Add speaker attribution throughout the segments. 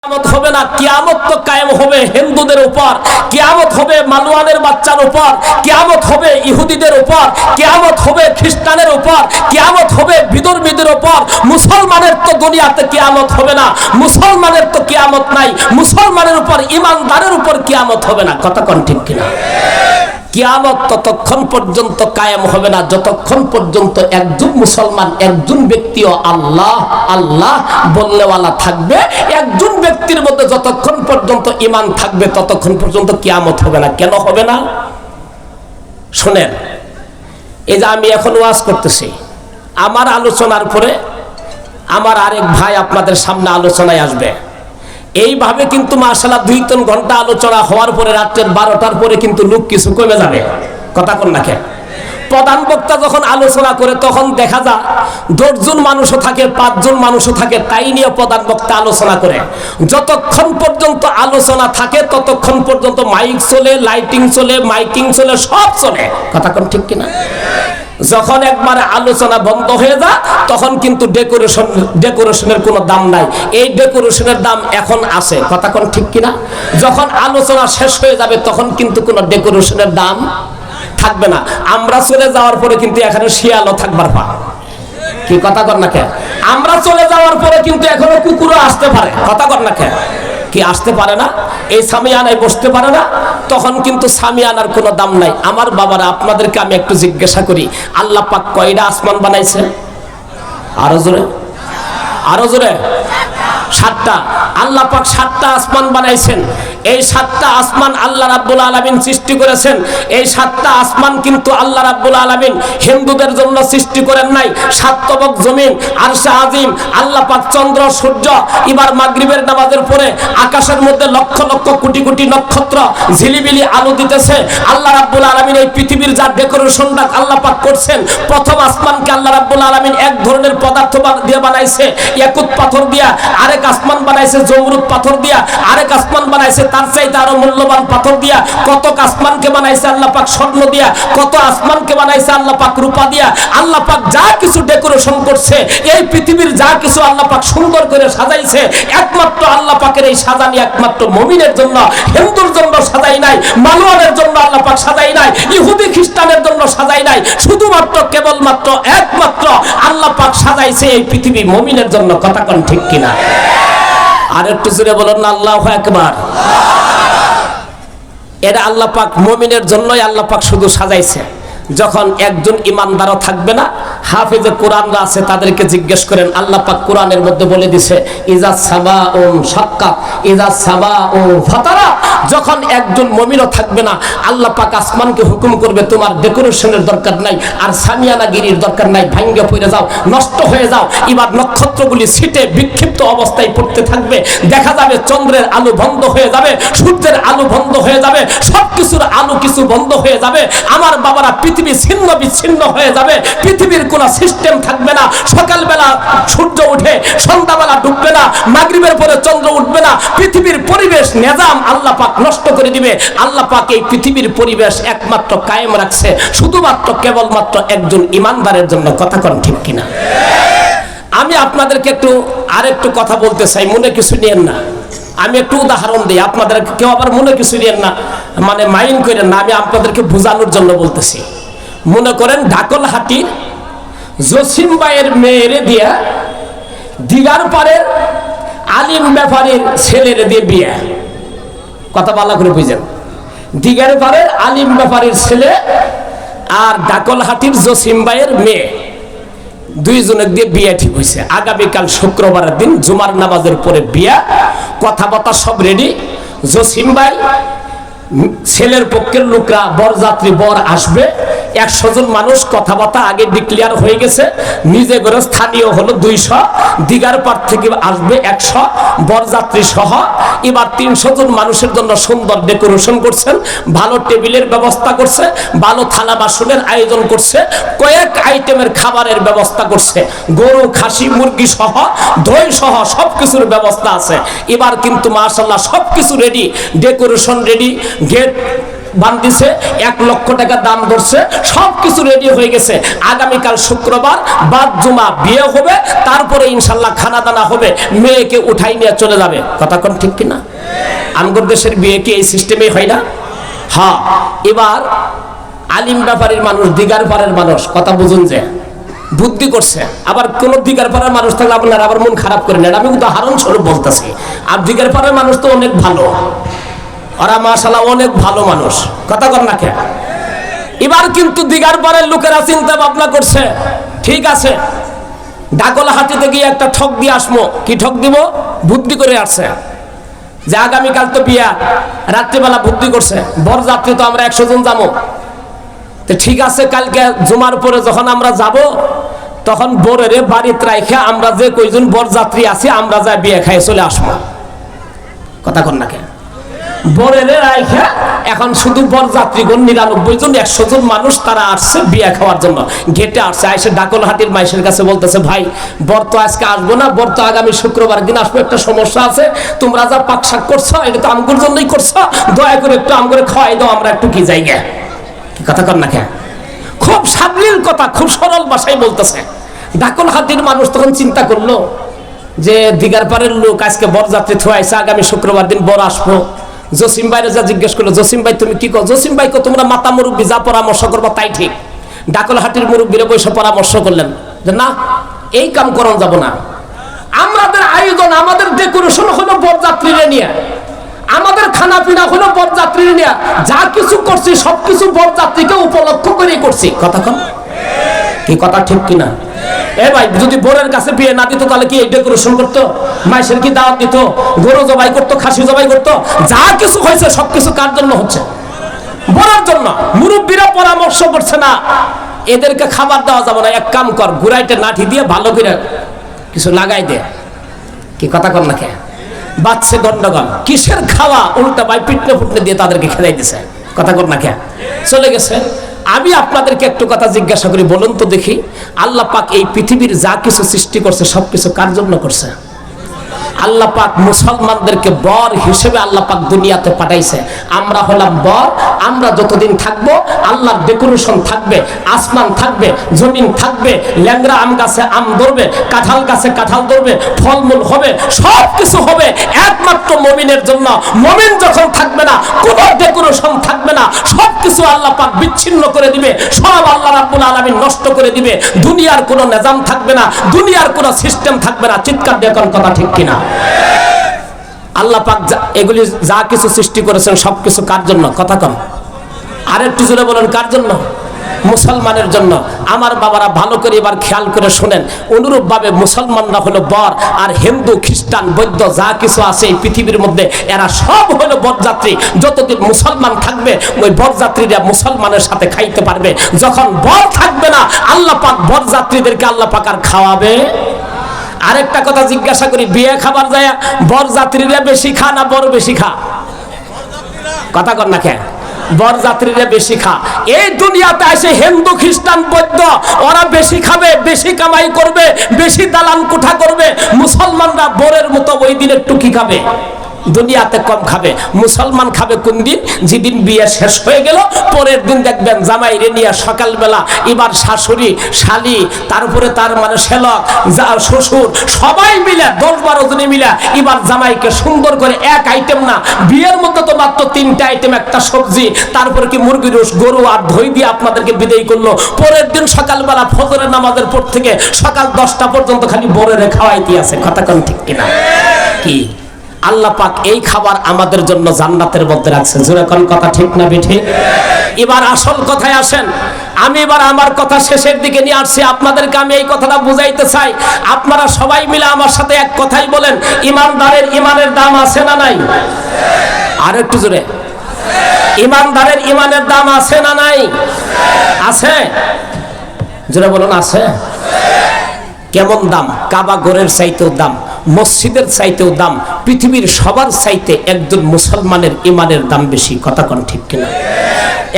Speaker 1: কিয়ামত হবে না, কিয়ামত তো কায়েম হবে হিন্দুদের উপর, কিয়ামত হবে মালওয়ানের বাচ্চার উপর, কিয়ামত হবে ইহুদিদের উপর, কিয়ামত হবে খ্রিস্টানের উপর, কিয়ামত হবে বিধর্মীদের উপর। মুসলমানের তো দুনিয়াতে কিয়ামত হবে না, মুসলমানের তো কিয়ামত নাই, মুসলমানের উপর ইমানদারের উপর কিয়ামত হবে না। কথা কোন ঠিক কিনা? কিয়ামত ততক্ষণ পর্যন্ত কায়েম হবে না যতক্ষণ পর্যন্ত একজন মুসলমান, একজন ব্যক্তিও আল্লাহ আল্লাহ বললেওয়ালা থাকবে। একজন ব্যক্তির মধ্যে যতক্ষণ পর্যন্ত ঈমান থাকবে ততক্ষণ পর্যন্ত কিয়ামত হবে না। কেন হবে না শুনেন, এই যে আমি এখন ওয়াজ করতেছি, আমার আলোচনার পরে আমার আরেক ভাই আপনাদের সামনে আলোচনায় আসবে। এইভাবে কিন্তু মাশাআল্লাহ 2-3 ঘন্টা আলোচনা হওয়ার পরে রাত্রের 12টার পরে কিন্তু লোক কিছু কমে যাবে। কথা কোন না? প্রধান বক্তা যখন আলোচনা করে তখন দেখা যায় 10 জন মানুষও থাকে, 5 জন মানুষও থাকে, তাই নিয়ে প্রধান বক্তা আলোচনা করে। যতক্ষণ পর্যন্ত আলোচনা থাকে ততক্ষণ পর্যন্ত মাইক চলে, লাইটিং চলে, মাইকিং চলে, সব চলে। কথা কোন ঠিক কিনা? যখন একবার আলোচনা বন্ধ হয়ে যায় তখন কিন্তু ডেকোরেশনের কোনো দাম নাই। এই ডেকোরেশনের দাম এখন আছে। কথা কোন ঠিক কিনা? যখন আলোচনা শেষ হয়ে যাবে তখন কিন্তু কোনো ডেকোরেশনের দাম থাকবে না। আমরা চলে যাওয়ার পরে কিন্তু এখানে শিয়ালও থাকবার পা কি? কথা কর না কে? আমরা চলে যাওয়ার পরে কিন্তু এখনো কুকুরও আসতে পারে। কথা কর না কে? কি আসতে পারে না? এই সামিয়ানায় বসতে পারে না, তখন কিন্তু সামিয়ানার কোনো দাম নাই। আমার বাবারা, আপনাদেরকে আমি একটু জিজ্ঞাসা করি, আল্লাহ পাক কয়টা আসমান বানাইছে? আরো জোরে, আরো জোরে। 7টা। আল্লাহ পাক 7টা আসমান বানাইছেন। এই 7টা আসমান আল্লাহ রাব্বুল আলামিন সৃষ্টি করেছেন। এই 7টা আসমান কিন্তু আল্লাহ রাব্বুল আলামিন হিন্দুদের জন্য সৃষ্টি করেন নাই। 7 তবক জমিন, আরশে আজিম, আল্লাহ পাক চন্দ্র সূর্য, এবার মাগরিবের নামাজের পরে আকাশের মধ্যে লক্ষ লক্ষ কোটি কোটি নক্ষত্র ঝিলিবিলি আলো দিতেছে। আল্লাহ রাব্বুল আলামিন এই পৃথিবীর যা ডেকোরেশনটা আল্লাহ পাক করছেন, প্রথম আসমানকে আল্লাহ রাব্বুল আলামিন এক ধরনের পদার্থ দিয়ে বানাইছে, ইয়াকুত পাথর দিয়া। আরেক আসমান বানাইছে জমরুদ পাথর দিয়া। আরেক আসমান বানাইছে তার চাইতে আরো মূল্যবান পাথর দিয়া। কত আসমানকে বানাইছে আল্লাহ পাক স্বর্ণ দিয়া, কত আসমানকে বানাইছে আল্লাহ পাক রূপা দিয়া। আল্লাহ পাক যা কিছু ডেকোরেশন করছে, এই পৃথিবীর যা কিছু আল্লাহ পাক সুন্দর করে সাজাইছে, একমাত্র আল্লাহ পাকের এই সাজানি একমাত্র মুমিনের জন্য, হিন্দুর জন্য সাজাই নাই, মালওয়ানের জন্য আল্লাহ পাক সাজাই নাই, ইহুদি খ্রিস্টানের জন্য সাজাই নাই। শুধুমাত্র কেবলমাত্র একমাত্র আল্লাহ পাক সাজাইছে এই পৃথিবী মুমিনের জন্য। কথা কোন ঠিক কিনা? আর একটু জোরে বলুন না আল্লাহু আকবার। এটা আল্লাহ পাক মুমিনের জন্যই আল্লাহ পাক শুধু সাজাইছে। যখন একজন ইমানদারও থাকবে না, হাফেজে কোরআনরা আছে, তাদেরকে জিজ্ঞেস করেন। আল্লাহ পাক কোরআনের মধ্যে বলে দিছে, ইজা সামাউন শাক্কাত, ইজা সামাউন ফাতারা। যখন একজন মুমিনও থাকবে না, আল্লাহ পাক আসমানকে হুকুম করবে, তোমার ডেকোরেশনের দরকার নাই, আর সামিয়ানাগিরির দরকার নাই, ভাঙ্গে পড়ে যাও, নষ্ট হয়ে যাও। এবার নক্ষত্রগুলি ছিটে বিক্ষিপ্ত অবস্থায় পড়তে থাকবে। দেখা যাবে চন্দ্রের আলো বন্ধ হয়ে যাবে, সূর্যের আলো বন্ধ হয়ে যাবে, সবকিছুর আলো কিছু বন্ধ হয়ে যাবে। আমার বাবারা, পৃথিবী ছিন্ন বিচ্ছিন্ন হয়ে যাবে। পৃথিবীর কোনো সিস্টেম থাকবে না। সকালবেলা সূর্য উঠে, সন্ধ্যাবেলা ডুববে না, মাগরিবের পরে চন্দ্র উঠবে না। পৃথিবীর পরিবেশ নিজাম আল্লাহ পাক নষ্ট করে দিবে। আল্লাহ পাক এই পৃথিবীর পরিবেশ একমাত্র কায়েম রাখছে শুধুমাত্র কেবলমাত্র একজন ইমানদারের জন্য। কথা কোন ঠিক কিনা? আমি আপনাদেরকে আরেকটু কথা বলতে চাই, মনে কিছু নিয়েন না। আমি একটু উদাহরণ দিই, আপনাদের কেউ আবার মনে কিছু নিয়েন না, মানে মাইন্ড করেন না। আমি আপনাদেরকে বোঝানোর জন্য বলতেছি। মনে করেন ঢাকলহাটির জসিম ভাইয়ের মেয়েরে দিয়া দিগার পাড়ের আলিম ব্যাপারীর ছেলের দিয়ে বিয়ে। কথা ভালো করে বুঝেন। দিগার পাড়ের আলিম ব্যাপারীর ছেলে আর ঢাকলহাটির জসিম ভাইয়ের মেয়ে, দুইজনের দিয়ে বিয়ে ঠিক হয়েছে। আগামীকাল শুক্রবারের দিন জুমার নামাজের পরে বিয়া, কথাবার্তা সব রেডি। জসিম ভাই ছেলের পক্ষের লোকরা, বরযাত্রী বর আসবে 100 জন মানুষ, কথাবার্তা আগে ডিক্লেয়ার হয়ে গেছে। নিজে করে স্থানীয় হলো 200, দিগার পার থেকে আসবে 100 বরযাত্রী সহ। এবার 300 জন মানুষের জন্য সুন্দর ডেকোরেশন করছেন, ভালো টেবিলের ব্যবস্থা করছে, ভালো থালা বাসনের আয়োজন করছে, কয়েক আইটেমের খাবারের ব্যবস্থা করছে, গরু খাসি মুরগি সহ দই সহ সবকিছুর ব্যবস্থা আছে। এবার কিন্তু মাশাআল্লাহ সবকিছু রেডি, ডেকোরেশন রেডি, গেট বান্ধিছে, 1 লক্ষ টাকা দাম ধরছে, সব কিছু রেডি হয়ে গেছে। আগামীকাল শুক্রবার বাদ জুমা বিয়ে হবে, তারপরে ইনশাল্লাহ খানা দানা হবে, মেয়েকে উঠাই নিয়ে চলে যাবে। কথা কোন ঠিক কিনা? আমগর দেশের বিয়ে কি এই সিস্টেমে হয় না? হ্যাঁ। এবার আলিম ব্যাপারীর মানুষ, দিগার পাড়ের মানুষ, কথা বুঝুন, যে বুদ্ধি করছে। আবার কোন দিগার পাড়ার মানুষ থাকলে আপনারা আবার মন খারাপ করে নেন, আমি উদাহরণ স্বরূপ বলতেছি। আর দিগার পাড়ার মানুষ তো অনেক ভালো, ওরা মাশাআল্লাহ অনেক ভালো মানুষ। কথা কর না কেন? এবার কিন্তু দিগার পাড়ের লোকেরা চিন্তা ভাবনা করছে, ঠিক আছে ডাকলাহাটিতে গিয়ে একটা ঠক দিয়ে আসবো। কি ঠক দিব? বুদ্ধি করে আসছে যে আগামীকাল তো বিয়া, রাত্রিবেলা বুদ্ধি করছে বরযাত্রী তো আমরা 100 জন যাবো। তো ঠিক আছে, কালকে জুমার পরে যখন আমরা যাব, তখন বরের বাড়িতে রাইখে আমরা যে কয়জন বরযাত্রী আছি আমরা যা বিয়ে খাই চলে আসবো। কথা কন না কেন? বরের রাইখে এখন শুধু বরযাত্রীগণ 99 জন, 100 জন মানুষ তারা আসছে বিয়ে খাওয়ার জন্য। গেটে আসছে, আইসে ডাকলহাটির মাইশের কাছে বলতেছে, ভাই বর তো আজকে আসবো না, বর তো আগামী শুক্রবার দিন আসবো, একটা সমস্যা আছে, তোমরা যা পাকশাক করছো এটা তো আমগুর জন্যই করছো, দয়া করে একটু আমগুলো খাওয়াই দাও, আমরা একটু কি জায়গা। কথা কর না কেন? খুব সাবলীল কথা, খুব সরল ভাষায় বলতেছে। ডাকলহাটির মানুষ তখন চিন্তা করলো যে দিগার পাড়ের লোক আজকে বরযাত্রী থুয়াইছে, আগামী শুক্রবার দিন বর আসবো। জসিম ভাইরে যা জিজ্ঞেস করলো, জসিম ভাই তুমি কি কো? জসিম ভাই কো তোমরা মাতা মুরব্বী যা পরামর্শ করবো তাই ঠিক। ডাকলহাটির মুরব্বীরা বসে পরামর্শ করলেন যে না, এই কাম করা যাব না। আমাদের আয়োজন, আমাদের ডেকোরেশন হলো বরযাত্রীরা নিয়ে, আমাদের খানা পিনা হলো বরযাত্রীরা নিয়ে, যা কিছু করছি সবকিছু বরযাত্রীকে উপলক্ষ করে করছি। কথা কন, কি কথা ঠিক কিনা? এ ভাই, যদি বোরের কাছে বিয়ে না দিত তাহলে কি এই ডেকোরেশন করতো? মাইশের কি দাওয়াত দিত? গরু জবাই করতো, খাসি জবাই করতো? যা কিছু হয়েছে সবকিছু কার জন্য হচ্ছে? বোরের জন্য। মুরব্বীরা পরামর্শ করছে না, এদেরকে খাবার দেওয়া যাবে না, এক কাম কর, গুড়াইতে লাঠি দিয়ে ভালো করে কিছু লাগাই দে। কি কথা কর না কে? বাচ্চা গন্ডগোল, কিসের খাওয়া? উল্টা ভাই পিটনে ফুটনে দিয়ে তাদেরকে খেলাই দিছে। কথা কর না কে? চলে গেছে। আমি আপনাদেরকে একটু কথা জিজ্ঞাসা করি, বলুন তো দেখি, আল্লাহ পাক এই পৃথিবীর যা কিছু সৃষ্টি করছে সবকিছু কার জন্য করছে? আল্লাহ পাক মুসলমানদেরকে বর হিসেবে আল্লাহ পাক দুনিয়াতে পাঠাইছে। আমরা হলাম বর, আমরা যতদিন থাকবো আল্লাহর ডেকোরেশন থাকবে, আসমান থাকবে, জমিন থাকবে, ল্যাংড়া আম গাছে আম ধরবে, কাঁঠাল গাছে কাঁঠাল ধরবে, ফলমূল হবে, সব কিছু হবে একমাত্র মুমিনের জন্য। মুমিন যখন থাকবে না, কোনো ডেকোরেশন থাকবে না, সব কিছু আল্লাহ পাক বিচ্ছিন্ন করে দিবে, সব আল্লাহ রাব্বুল আলামিন নষ্ট করে দিবে। দুনিয়ার কোনো নিজাম থাকবে না, দুনিয়ার কোনো সিস্টেম থাকবে না। চিৎকার দিয়ে কোন কথা ঠিক কিনা? আল্লাহ পাক এগুলি যা কিছু সৃষ্টি করেছেন সবকিছু কার জন্য? কথা কম, আরেকটু জোরে বলেন, কার জন্য? মুসলমানের জন্য। আমার বাবারা ভালো করে এবার খেয়াল করে শোনেন, অনুরূপ ভাবে মুসলমানরা হলো বর, আর হিন্দু খ্রিস্টান বৌদ্ধ যা কিছু আছে এই পৃথিবীর মধ্যে এরা সব হলো বরযাত্রী। যতদিন মুসলমান থাকবে ওই বরযাত্রীরা মুসলমানের সাথে খাইতে পারবে। যখন বর থাকবে না, আল্লাহ পাক বরযাত্রীদেরকে আল্লাহ পাক আর খাওয়াবে। আরেকটা কথা জিজ্ঞাসা করি, বিয়ে খাবার যায় বরযাত্রীরা বেশি খা না বর বেশি খা? কথা কর না কেন? বরযাত্রীরা বেশি খা। এই দুনিয়াতে এসে হিন্দু খ্রিস্টান বৌদ্ধ ওরা বেশি খাবে, বেশি কামাই করবে, বেশি দালান কোঠা করবে। মুসলমানরা বরের মতো ওই দিন একটু কি খাবে? দুনিয়াতে কম খাবে। মুসলমান খাবে কোন দিন? যেদিন বিয়ে শেষ হয়ে গেল পরের দিন দেখবেন জামাই রে নিয়ে সকালবেলা এবার শাশুড়ি, শালি, তারপরে তার মানে শেলক, শ্বশুর সবাই মিলে 10-12 জনে মিলে এবার জামাইকে সুন্দর করে এক আইটেম না, বিয়ের মধ্যে তো মাত্র 3টা আইটেম, একটা সবজি, তারপরে কি মুরগির রোস, গরু আর দই দিয়ে আপনাদেরকে বিদায় করলো। পরের দিন সকালবেলা ফজরের নামাজের পর থেকে সকাল 10টা পর্যন্ত খালি বরেরে খাওয়াইতে আছে। কথা কোন ঠিক কিনা? কি আল্লাহ পাক এই খাবার আমাদের জন্য জান্নাতের মধ্যে রাখছেন। জোরে কোন কথা ঠিক না বেঠি? এবার আসল কথায় আসেন। আমি এবার আমার কথা শেষের দিকে নিয়ে আসছি। আপনাদেরকে আমি এই কথাটা বুঝাইতে চাই, আপনারা সবাই মিলে আমার সাথে এক কথাই বলেন, ইমানদারের ইমানের দাম আছে না নাই? আর একটু জোরে, ইমানদারের ইমানের দাম আছে না নাই? আছে? জোরে বলুন, আছে। কেমন দাম? কাবা ঘরের চাইতেও দাম, মসজিদের চাইতেও দাম, পৃথিবীর সবার চাইতে একজন মুসলমানের ইমানের দাম বেশি। কথা কোন ঠিক কিনা?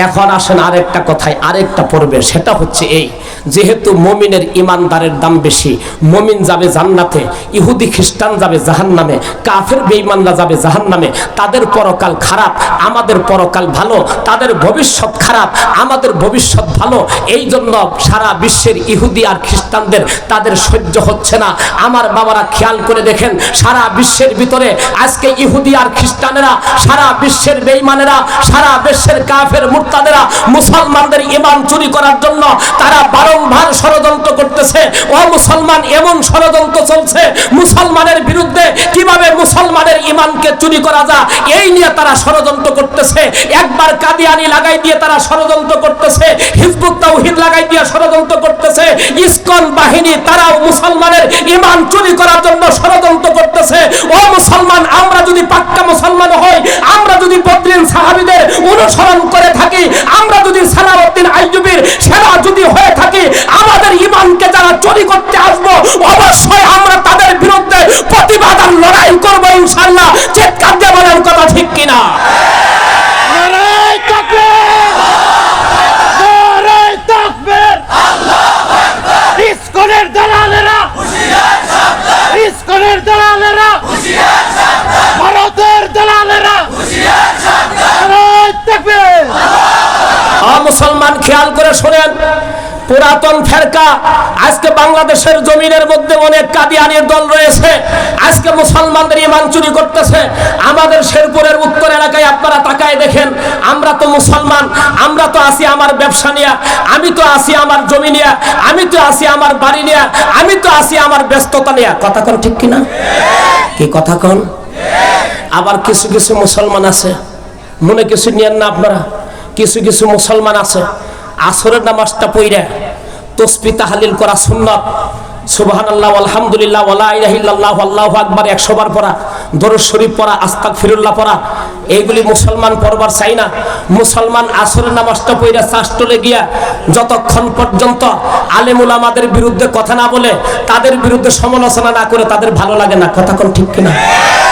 Speaker 1: এখন আসেন আরেকটা কথায়, আরেকটা পড়বে, সেটা হচ্ছে এই, যেহেতু মুমিনের ইমানদারের দাম বেশি, মুমিন যাবে জান্নাতে, ইহুদি খ্রিস্টান যাবে জাহান্নামে, কাফের বেঈমানরা যাবে জাহান্নামে। তাদের পরকাল খারাপ, আমাদের পরকাল ভালো। তাদের ভবিষ্যৎ খারাপ, আমাদের ভবিষ্যৎ ভালো। এই জন্য সারা বিশ্বের ইহুদি আর খ্রিস্টানদের তাদের সহ্য হচ্ছে না। আমার বাবারা খেয়াল করে দেখেন, সারা বিশ্বের ভিতরে আজকে ইহুদি আর খ্রিস্টানেরা, সারা বিশ্বের বেঈমানেরা, সারা বিশ্বের কাফের মুরতাদেরা মুসলমানদের ঈমান চুরি করার জন্য তারা বারংবার ষড়যন্ত্র করতেছে। ও মুসলমান, এমন ষড়যন্ত্র চলছে মুসলমানের বিরুদ্ধে, কিভাবে মুসলমানের ঈমানকে চুরি করা যায় এই নিয়ে তারা ষড়যন্ত্র করতেছে। একবার কাদিয়ানি লাগাই দিয়ে তারা ষড়যন্ত্র করতেছে, হিজবুত তাওহীদ লাগাই দিয়ে ষড়যন্ত্র করতেছে, ইসকন বাহিনী তারাও মুসলমানের ঈমান চুরি করার জন্য ষড়যন্ত্র করতেছে। ও মুসলমান, আমরা যদি পাক্কা মুসলমান হই, আমরা যদি বদরিন সাহাবীদের অনুসরণ করে থাকি, আমরা যদি সালাউদ্দিন আইয়ুবীর সেরা যদি হয়ে থাকি, আমাদের ঈমানকে যারা চুরি করতে আসবো অবশ্যই আমরা তাদের বিরুদ্ধে প্রতিবাদ আর লড়াই করবো ইনশাআল্লাহ। চিৎকার দিয়ে বলেন কথা ঠিক কিনা?
Speaker 2: ইসকনের দালালেরা, ইসকনের দালালেরা, ভারতের দালালেরা,
Speaker 1: মুসলমান খেয়াল করে শোনেন, পুরাতন ফেরকা আজকে বাংলাদেশের জমিনের মধ্যে অনেক কাদিয়ানির দল রয়েছে, আজকে মুসলমানদের ঈমান চুরি করতেছে। আমাদের শেরপুরের উত্তর এলাকায় আপনারা তাকায় দেখেন, আমরা তো মুসলমান, আমরা তো আছি আমার ব্যবসা নিয়ে, আমি তো আছি আমার জমি নিয়ে, আমি তো আছি আমার বাড়ি নিয়ে, আমি তো আছি আমার ব্যস্ততা নিয়ে। কথা কোন ঠিক কিনা? কি কথা কোন? আবার কিছু কিছু মুসলমান আছে, মনে কিছু নিয়েন না আপনারা, কিছু কিছু মুসলমান আছে আসরের নামাজটা পড়ে তাসবিহ তাহলিল করা সুন্নাত, সুবহানাল্লাহ আলহামদুলিল্লাহ ওয়ালা ইলাহা ইল্লাল্লাহু আল্লাহু আকবার 100 বার পড়া, দরুদ শরীফ পড়া, আস্তাগফিরুল্লাহ পড়া, এইগুলি মুসলমান পড়বার চাই না। মুসলমান আসরের নামাজটা পড়ে চাষটলে গিয়া যতক্ষণ পর্যন্ত আলেম উলামাদের বিরুদ্ধে কথা না বলে, তাদের বিরুদ্ধে সমালোচনা না করে তাদের ভালো লাগে না। কথা কোন ঠিক কিনা?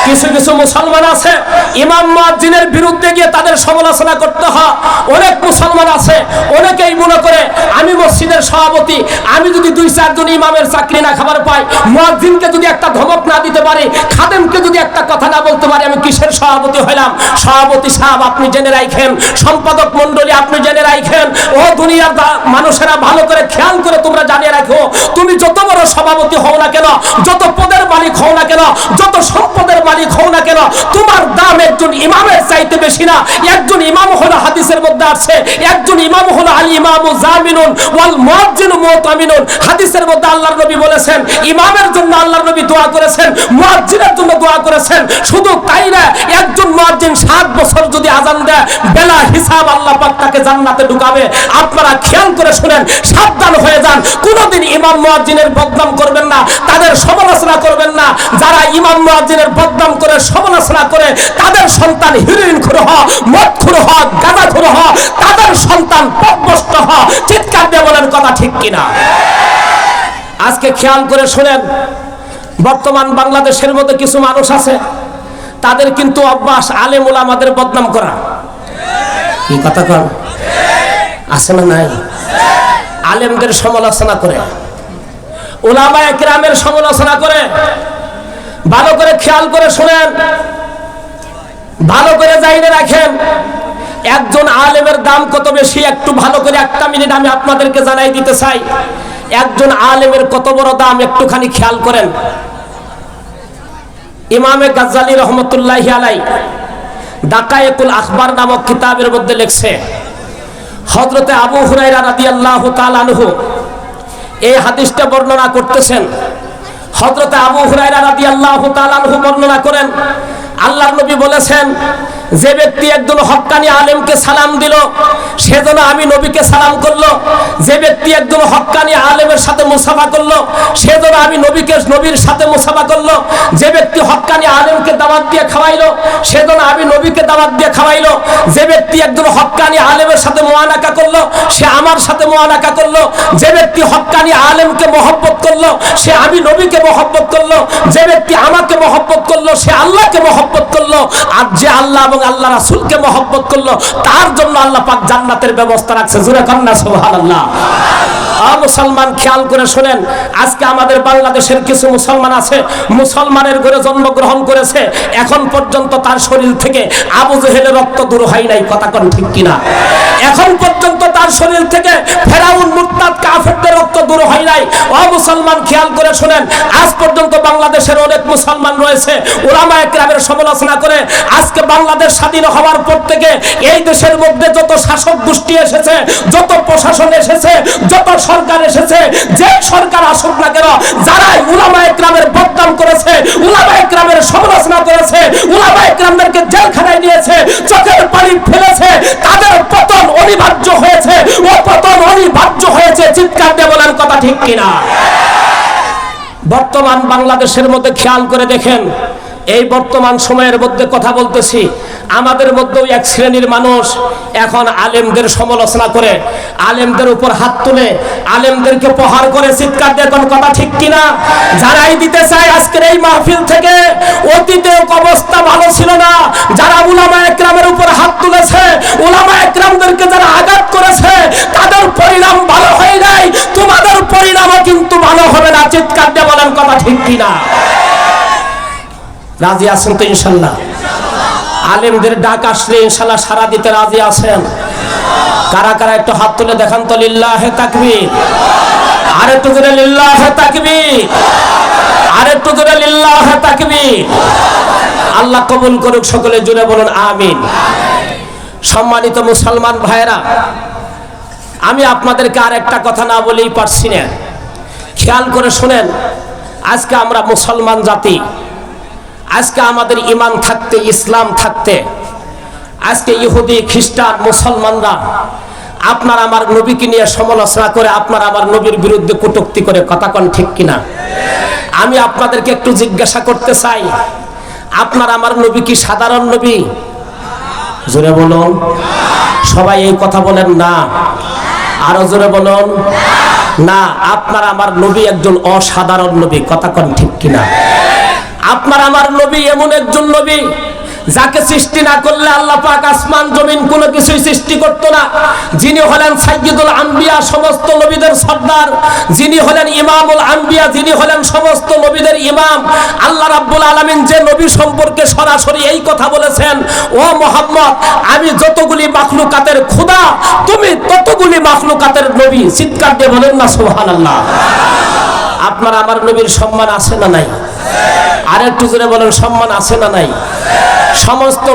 Speaker 1: কিছু কিছু মুসলমান আছে ইমাম মুয়াজ্জিনের বিরুদ্ধে গিয়ে তাদের সমালোচনা করতে হয়। অনেক মুসলমান আছে, অনেকেই মনে করে আমি মসজিদের সভাপতি, আমি যদি 2-4 জন ইমামের চাকরি না খাবার পাই, মুয়াজ্জিনকে যদি একটা ধমক না দিতে পারি, খাদেমকে যদি একটা কথা না বলতে পারি, আমি কিসের সভাপতি হইলাম? সভাপতি সাহেব আপনি জেনে রাখেন, সম্পাদক মণ্ডলী আপনি জেনে রাখেন, ও দুনিয়ার মানুষেরা ভালো করে খেয়াল করে তোমরা জানিয়ে রাখো, তুমি যত বড় সভাপতি হও না কেন, যত পদের মালিক হও না কেন, যত সম্পদের মালিক হও না কেন, তোমার দাম একজন ইমামের চাইতে বেশি না। একজন ইমাম হলো, হাদিসের মধ্যে আছে, একজন ইমাম হলো আল ইমামু জামিনুন ওয়াল মুয়াজ্জিনু মুতামিনুন। হাদিসের মধ্যে আল্লাহর নবী বলেছেন, ইমামের জন্য আল্লাহর নবী দোয়া করেছেন, মুয়াজ্জিনের জন্য দোয়া করেছেন। শুধু তাই না, একজন মুয়াজ্জিন 7 বছর যদি আযান দেয়, বেলা হিসাব আল্লাহ পাক তাকে জান্নাতে ঢুকাবে। আপনারা খেয়াল করে শুনেন, সাবধান হয়ে যান, কোনোদিন ইমাম মুয়াজ্জিনের বদনাম করবেন না, তাদের সমালোচনা করবেন না। যারা ইমাম মুয়াজ্জিনের বদনাম করে সমালোচনা করে, তাদের সন্তান হিরোইন খুর হয়, মদ খুর হয়, গাঁজা খুর হয়, তাদের সন্তান পথভ্রষ্ট হয়। চিৎকার দিয়ে বলেন কথা ঠিক কিনা? আজকে খেয়াল করে শুনেন, বর্তমান বাংলাদেশের মধ্যে কিছু মানুষ আছে, তাদের কিন্তু অভ্যাস আলেম উলামাদের বদনাম করা। কি কথা কন? আছে না নাই? আলেমদের সমালোচনা করে, উলামায়ে কিরামের সমালোচনা করে। ভালো করে খেয়াল করে শুনেন, ভালো করে জানিয়ে রাখেন, একজন আলেমের দাম কত বেশি। একটু ভালো করে 1 মিনিট আমি আপনাদেরকে জানাই দিতে চাই, একজন আলেমের কত বড় দাম একটুখানি খেয়াল করেন। ইমামে গাজ্জালী রহমতুল্লাহি আলাইহি দাকায়েকুল আখবার নামক কিতাবের মধ্যে লিখছে, হযরতে আবু হুরায়রা রাদিয়াল্লাহু তাআলা আনহু এই হাদিসটা বর্ণনা করতেছেন। হযরতে আবু হুরায়রা রাদিয়াল্লাহু তাআলা আনহু বর্ণনা করেন, আল্লাহর নবী বলেছেন, যে ব্যক্তি একজন হক্কানি আলেমকে সালাম দিল সেজন্য আমি নবীকে সালাম করলো, যে ব্যক্তি একজন হক্কানি আলেমের সাথে মুসাফা করলো সেজন্য আমি নবীর সাথে মুসাফা করলো, যে ব্যক্তি হক্কানি আলেমকে দাওয়াত দিয়ে খাওয়াইলো সেজন্য আমি নবীকে দাওয়াত দিয়ে খাওয়াইলো, যে ব্যক্তি একজন হক্কানি আলেমের সাথে মুআনাকা করলো সে আমার সাথে মুআনাকা করলো, যে ব্যক্তি হক্কানি আলেমকে মহব্বত করলো সে আমি নবীকে মহব্বত করলো, যে ব্যক্তি আমাকে মহব্বত করলো সে আল্লাহকে মহব্বত করলো, আর যে আল্লাহ এবং আল্লাহ রাসূলকে মহব্বত করলো তার জন্য আল্লাহ পাক জান্নাতের ব্যবস্থা রাখছে। জোরে কন্না সুবহানাল্লাহ। মুসলমান খেয়াল করে শোনেন, আজকে আমাদের বাংলাদেশের কিছু মুসলমান আছে মুসলমানের ঘরে জন্মগ্রহণ করেছে, এখন পর্যন্ত তার শরীর থেকে আবু জেহেলের রক্ত দূর হয় নাই। কথা কোন ঠিক কিনা? এখন পর্যন্ত তার শরীর থেকে ফেরাউন মুরতাদ কাফেরদের রক্ত দূর হয় নাই। ও মুসলমান খেয়াল করে শোনেন, আজ পর্যন্ত বাংলাদেশের অনেক মুসলমান রয়েছে উলামায়ে কেরামের সমালোচনা করে আজকে বাংলাদেশ স্বাধীন হওয়ার পর থেকে এই দেশের মধ্যে যত শাসক গোষ্ঠী এসেছে, যত প্রশাসন এসেছে, যত সরকার এসেছে, যে সরকার আসুক না কেন, যারাই উলামায়ে কেরামের বদনাম করেছে, উলামায়ে কেরামের সমালোচনা করেছে, উলামায়ে কেরামদেরকে জেলখানায় নিয়েছে, চোখের পানি ফেলেছে, তাদের পতন অনিবার্য হয়েছে। ও পতন অনিবার্য হয়েছে। চিৎকার দিয়ে বলেন কথা ঠিক কিনা? বর্তমান বাংলাদেশের মধ্যে খেয়াল করে দেখেন, এই বর্তমান সময়ের মধ্যে কথা বলতেছি, আমাদের মধ্যেও এক শ্রেণীর মানুষ এখন আলেমদের সমালোচনা করে, আলেমদের উপর হাত তুলে, আলেমদেরকে প্রহার করে। চিৎকার দিয়ে কোন কথা ঠিক কিনা? যারাই দিতে চায় আজকের এই মাহফিল থেকে, অতীতে অবস্থা ভালো ছিল না, যারা উলামায়ে কেরামের উপর হাত তুলেছে, উলামায়ে কেরামদেরকে যারা আঘাত করেছে, তাদের পরিণাম ভালো হয় নাই, তোমাদের পরিণামও কিন্তু ভালো হবে না। চিৎকার দিয়ে বলেন কথা ঠিক কিনা? রাজি আছেন তো ইনশাল্লাহ? আলেমদের ডাক আসলে ইনশাল্লাহ সারা দিতে রাজি আছেন? কারা কারা একটু হাত তুলে দেখান তো। লিল্লাহে তাকবীর। আর একটু জোরে লিল্লাহে তাকবীর। আর একটু জোরে লিল্লাহে তাকবীর। আল্লাহ কবুল করুক, সকলে জুড়ে বলুন আমিন। সম্মানিত মুসলমান ভাইরা, আমি আপনাদেরকে আর একটা কথা না বলেই পারছি না। খেয়াল করে শোনেন, আজকে আমরা মুসলমান জাতি, আজকে আমাদের ঈমান থাকতে, ইসলাম থাকতে, আজকে ইহুদি খ্রিস্টান মুসলমানরা আপনার আমার নবীকে নিয়ে সমালোচনা করে, আপনার আমার নবীর বিরুদ্ধে কটূক্তি করে। কথা কোন ঠিক কিনা? আমি আপনাদেরকে একটু জিজ্ঞাসা করতে চাই, আপনার আমার নবী কি সাধারণ নবী? জোরে বলুন। সবাই এই কথা বলেন না, আরো জোরে বলুন না। আপনার আমার নবী একজন অসাধারণ নবী। কথা কোন ঠিক কিনা? আপনার আমার নবী এমন একজন নবী যাকে সৃষ্টি না করলে আল্লাহ পাক আসমান জমিন কোনো কিছুই সৃষ্টি করতো না। যিনি হলেন সাইয়্যিদুল আম্বিয়া, সমস্ত নবীদের সর্দার, যিনি হলেন ইমামুল আম্বিয়া, যিনি হলেন সমস্ত নবীদের ইমাম। আল্লাহ রাব্বুল আলামিন যে নবী সম্পর্কে সরাসরি এই কথা বলেছেন, ও মুহাম্মদ, আমি যতগুলি মাখলুকাতের খোদা, তুমি ততগুলি মাখলুকাতের নবী। চিৎকার দিয়ে বলেন না সুবহানাল্লাহ। আপনার আমার নবীর সম্মান আছে না নাই? আর একটু জোরে বলেন, সম্মান আছে না নাই? সমস্ত